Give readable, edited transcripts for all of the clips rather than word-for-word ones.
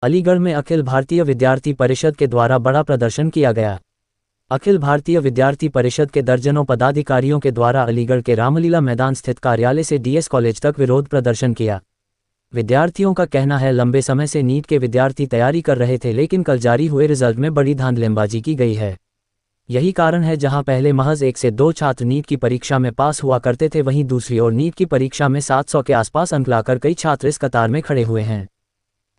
अलीगढ़ में अखिल भारतीय विद्यार्थी परिषद के द्वारा बड़ा प्रदर्शन किया गया। अखिल भारतीय विद्यार्थी परिषद के दर्जनों पदाधिकारियों के द्वारा अलीगढ़ के रामलीला मैदान स्थित कार्यालय से डीएस कॉलेज तक विरोध प्रदर्शन किया। विद्यार्थियों का कहना है, लंबे समय से नीट के विद्यार्थी तैयारी कर रहे थे, लेकिन कल जारी हुए रिजल्ट में बड़ी धांधलीबाजी की गई है। यही कारण है, जहां पहले महज 1 से 2 छात्र नीट की परीक्षा में पास हुआ करते थे, वहीं दूसरी ओर नीट की परीक्षा में 700 के आसपास अंक लाकर कई छात्र इस कतार में खड़े हुए हैं,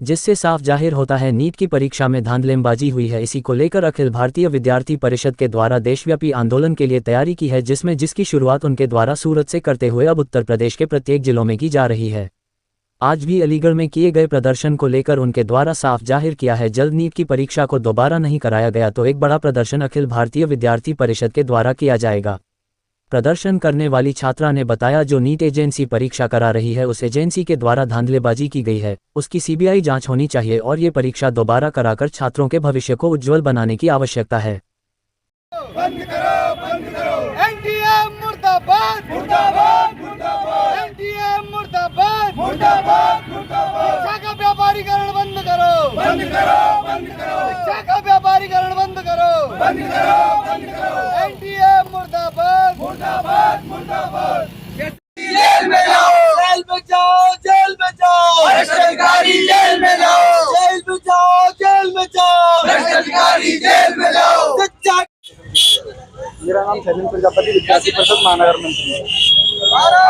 जिससे साफ जाहिर होता है नीट की परीक्षा में धांधलीबाजी हुई है। इसी को लेकर अखिल भारतीय विद्यार्थी परिषद के द्वारा देशव्यापी आंदोलन के लिए तैयारी की है, जिसकी शुरुआत उनके द्वारा सूरत से करते हुए अब उत्तर प्रदेश के प्रत्येक जिलों में की जा रही है। आज भी अलीगढ़ में किए गए प्रदर्शन को लेकर उनके द्वारा साफ जाहिर किया है, जल्द नीट की परीक्षा को दोबारा नहीं कराया गया तो एक बड़ा प्रदर्शन अखिल भारतीय विद्यार्थी परिषद के द्वारा किया जाएगा। प्रदर्शन करने वाली छात्रा ने बताया, जो नीट एजेंसी परीक्षा करा रही है उस एजेंसी के द्वारा धांधलीबाजी की गई है, उसकी सीबीआई जांच होनी चाहिए और ये परीक्षा दोबारा कराकर छात्रों के भविष्य को उज्जवल बनाने की आवश्यकता है। बंद करो एनडीए मुर्दाबाद मुर्दाबाद मुर्दाबाद एनडीए मुर्दाबाद मुर्दाबाद मुर्दाबाद शिक्षा का व्यापारीकरण बंद करो बंद करो शिक्षा का व्यापारीकरण बंद करो एनडीए मुर्दाबाद मुर्दाबाद मुर्दाबाद जेल में जाओ जेल में जाओ भ्रष्टाचारी जेल में जाओ जेल में जाओ भ्रष्टाचारी जेल में जाओ। मेरा नाम शैलेंद्र प्रजापति, विद्यार्थी परिषद महानगर मंत्री है।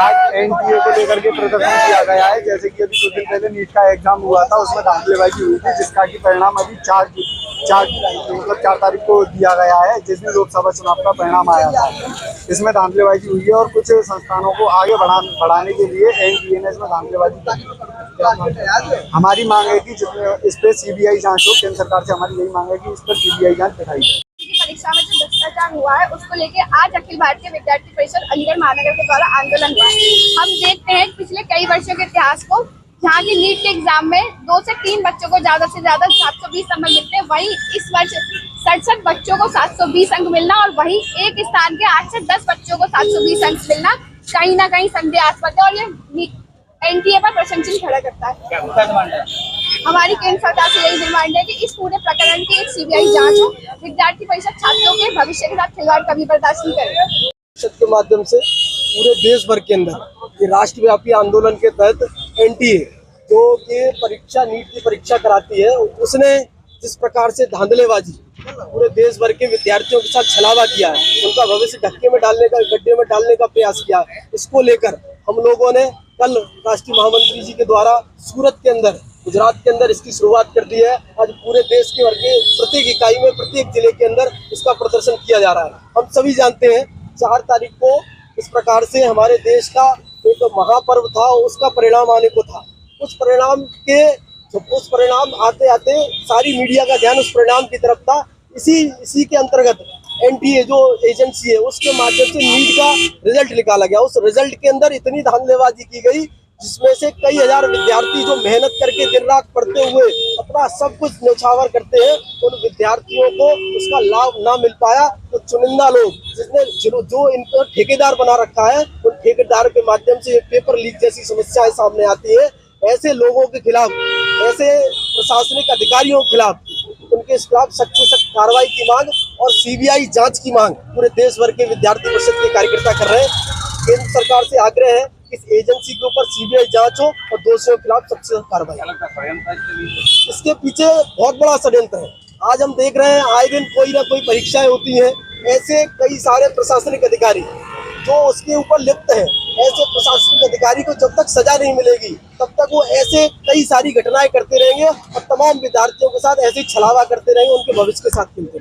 आज एनटीए को लेकर के प्रदर्शन किया गया है। जैसे कि अभी कुछ दिन पहले नीट का एग्जाम हुआ था, उसमें धांधलीबाजी हुई थी, जिसका कि परिणाम अभी 4 तारीख को दिया गया है, जिसमें लोकसभा चुनाव का परिणाम आया था। इसमें धांधलीबाजी हुई है और कुछ संस्थानों को आगे बढ़ाने के लिए एनटीए ने इसमें धांधलीबाजी की। हमारी मांग है कि इस पर सीबीआई जांच हो। केंद्र सरकार से हमारी यही मांग है कि इस पर सीबीआई जांच दिखाई जाए। परीक्षा में जो भ्रष्टाचार हुआ है उसको लेके आज अखिल भारतीय विद्यार्थी परिषद अलीगढ़ महानगर के द्वारा आंदोलन हुआ है। हम देखते हैं पिछले कई वर्षों के इतिहास को, जहाँ की नीट के एग्जाम में 2 से 3 बच्चों को ज्यादा से ज्यादा 720 नंबर मिलते हैं, वहीं इस वर्ष 67 बच्चों को 720 अंक मिलना और वहीं एक स्थान के 8 से 10 बच्चों को 720 अंक मिलना कहीं ना कहीं संदेहास्पद है और ये एनटीए पर प्रशंसा खड़ा करता है। हमारी केंद्र सरकार से यही डिमांड है कि इस पूरे प्रकरण की एक सीबीआई जांच हो। विद्यार्थी परिषद छात्रों के भविष्य के साथ खिलवाड़ कभी बर्दाश्त नहीं करेगा। परिषद के माध्यम से पूरे देश भर के अंदर ये राष्ट्रव्यापी आंदोलन के तहत एनटीए जो कि परीक्षा नीट की परीक्षा कराती है, उसने जिस प्रकार से धांधलेबाजी पूरे देश भर के विद्यार्थियों के साथ छलावा किया है, उनका भविष्य गड्ढे में डालने का प्रयास किया, इसको लेकर हम लोगों ने कल राष्ट्रीय महामंत्री जी के द्वारा सूरत के अंदर, गुजरात के अंदर इसकी शुरुआत कर दी है। आज पूरे देश के प्रत्येक इकाई में, प्रत्येक जिले के अंदर इसका प्रदर्शन किया जा रहा है। हम सभी जानते हैं 4 तारीख को इस प्रकार से हमारे देश का एक महापर्व था, उसका परिणाम आने को था। उस परिणाम आते आते सारी मीडिया का ध्यान उस परिणाम की तरफ था। इसी के अंतर्गत एनटीए जो एजेंसी है उसके माध्यम से नीट का रिजल्ट निकाला गया। उस रिजल्ट के अंदर इतनी धांधलेबाजी की गई, जिसमें से कई हजार विद्यार्थी जो मेहनत करके दिन रात पढ़ते हुए अपना सब कुछ न्यौछावर करते हैं, उन विद्यार्थियों को उसका लाभ ना मिल पाया। तो चुनिंदा लोग जो इनको ठेकेदार बना रखा है, उन ठेकेदार के माध्यम से पेपर लीक जैसी समस्याएं सामने आती है। ऐसे लोगों के खिलाफ, ऐसे प्रशासनिक अधिकारियों के खिलाफ, उनके खिलाफ सख्त से सख्त कार्रवाई की मांग और सीबीआई जांच की मांग पूरे देश भर के विद्यार्थी परिषद के कार्यकर्ता कर रहे हैं। केंद्र सरकार से आग्रह है इस एजेंसी के ऊपर सीबीआई जांच हो और दोषियों के खिलाफ सख्त से सख्त कार्रवाई। इसके पीछे बहुत बड़ा षड्यंत्र है। आज हम देख रहे हैं आए दिन कोई ना कोई परीक्षाएं होती हैं, ऐसे कई सारे प्रशासनिक अधिकारी जो उसके ऊपर लिप्त हैं, ऐसे प्रशासनिक अधिकारी को जब तक सजा नहीं मिलेगी तब तक वो ऐसे कई सारी घटनाएं करते रहेंगे और तमाम विद्यार्थियों के साथ ऐसे छलावा करते रहेंगे, उनके भविष्य के साथ खेलते रहेंगे।